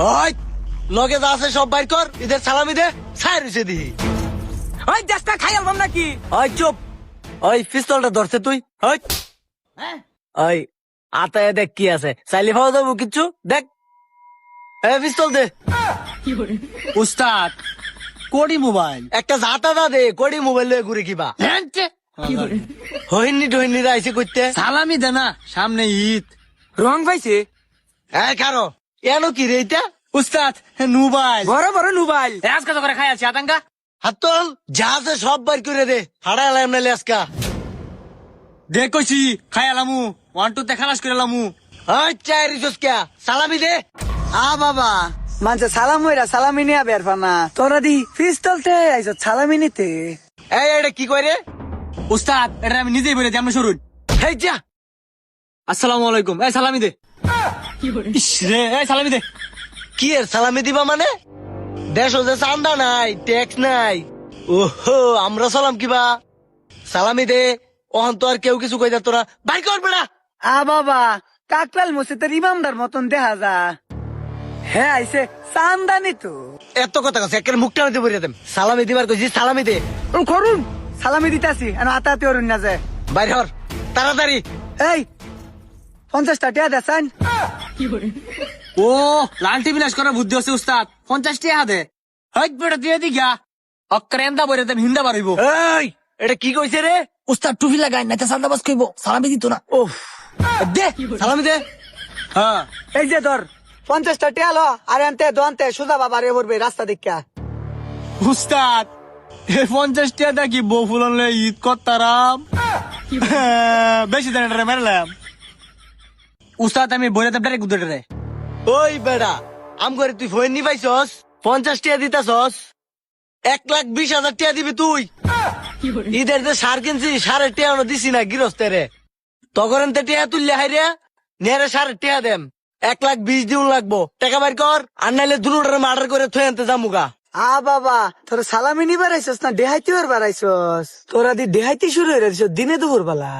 ওই লগে যা আছে সব বাইর কর, ঈদের সালামি দে, ছায় রইছে দিহি। ওই দেশটা খাই আলবাম নাকি? ওই চুপ, ওই পিস্তলটা ধরছে তুই। ওই ওই আতায় দেখ কি আছে, চাইলে পাওয়া যাবো কিচ্ছু দেখ। পিস্তল দে। উস্তাদ কোডি মোবাইল একটা জাতা দা দে, কড়ি মোবাইল লয়ে ঘুরে কিবা হইনি টহিনি আইসে করতে। সালামি দে না, সামনে ঈদ। রং পাইছে হ্যাঁ কারো এনো কি রে এটা? উস্তাদ মোবাইল, বড় বড় মোবাইল আজকে তো করে খাই আছি আতঙ্কা। হাত তোল, যা আছে সব বাইর করে দে, ফাড়া এলাম নাইলে আজকা। দেখ কইছি খাই আলামু, 1 2 তে খালাস করে আলামু। ওই চাই রিসোস কে সালামি দে। বাবা মানছে সালাম হইরা সালামি নিয়া বের পানা তোরা দি পিস্তলতে আইছ সালামি নিতে। এই এটা কি করে? উস্তাদ এটা আমি নিজেই বলে দিই, আপনি শুনুন। হেই যা। আসসালামু আলাইকুম। এই সালামি দে। ইস রে, এই সালামি দে। কি এর সালামি দিবা মানে? দেশ যে চান্দা নাই, ট্যাক্স নাই। ওহো, আমরা সালাম কিবা সালামি দে। ওহন তো আর কেউ কিছু কই দে, তোরা বাইর কর বেড়া। বাবা কাকলাল মসজিদের ইমামদার মতন দেখা যা। হ্যাঁ আইছে চান্দানি তো এত কথা কস, একের মুখটা নিতে বলিয়ে দেম। সালামি দিবার কইছি, সালামি দে। করুন সালামি দিতাছি আতাতে অরুণ না যায়। বাইর হর তাড়াতাড়ি। এই 50টা টিয়া দেন। ও লালটি বিলাস করার বুদ্ধি আছে উস্তাদ, 50 টাকা দে। হইত বেটা দিয়ে দি গা অক্করে এন্দা বইরে দেন, হিন্দা বাড়িব। এই এটা কি কইছে রে? উস্তাদ টুপি লাগাই না, সান্দাবাস কইব, সালামি দিত না। ওহ, দে সালামি দে। হ্যাঁ এই যে ধর 50টা টিয়া লো, আর আনতে দোয়ান্তে সুজা বাবা রে পড়বে রাস্তা দেখা। উস্তাদ এই 50 টাকা দেখি বউ ফুললে ঈদ করতারাম, বেশি দেন এটা মেরলাম। উস্তাদ আমি বইরে দেব ডাইরেক্ট উদরে। ওই বেড়া আম করে তুই ফোন নি পাইছস? 50 টাকা দিতাছস, 1,20,000 টাকা দিবি তুই। ঈদের যে সার কিনছি, সারের টেয়ানো দিছি না গৃহস্থেরে। তগরেন তে টেয়া তুললে হাইরে নেরে সারের টেয়া দেম, 1,20,000 দিউন লাগবো। টাকা বাইর কর, আর নাইলে দুটারে মার্ডার করে থই আনতে যামুগা। বাবা তোরা সালামি নিবার আইসস না দেহাইতে বার আইসস? তোরা দি দেহাইতে শুরু হয়ে গেছিস দিনে দুপুর বেলা।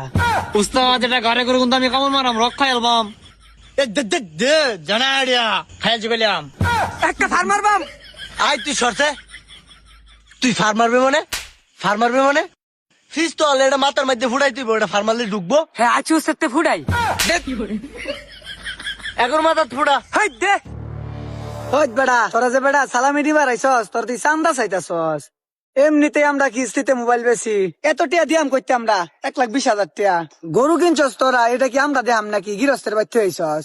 উস্তাদ এটা ঘরে করে কিন্তু আমি কামড় মারাম, রক্ষা এলবাম। জানা আইডিয়া খাই গেলাম একটা ফার্মার বাম। আই তুই সরছে, তুই ফার মারবে মানে? ফার মারবে মানে ফিস তো এটা মাথার মধ্যে ফুটাই তুই ওটা ফার মারলে ঢুকবো। হ্যাঁ আছি উস্তাদতে ফুটাই। এখন মাথা ফুটা। হাই দে ওই বেড়া তোরা যে বেড়া সালামি দিবার আইসস, তোর তুই চান্দা চাইতাছস। এমনিতে আমরা কিস্তিতে মোবাইল বেশি, এত টিয়া দিয়াম করতে আমরা 1,20,000 টিয়া। গরু কিনছস তোরা, এটা কি আমরা দেহাম নাকি? গৃহস্থের বাচ্চা হইছস।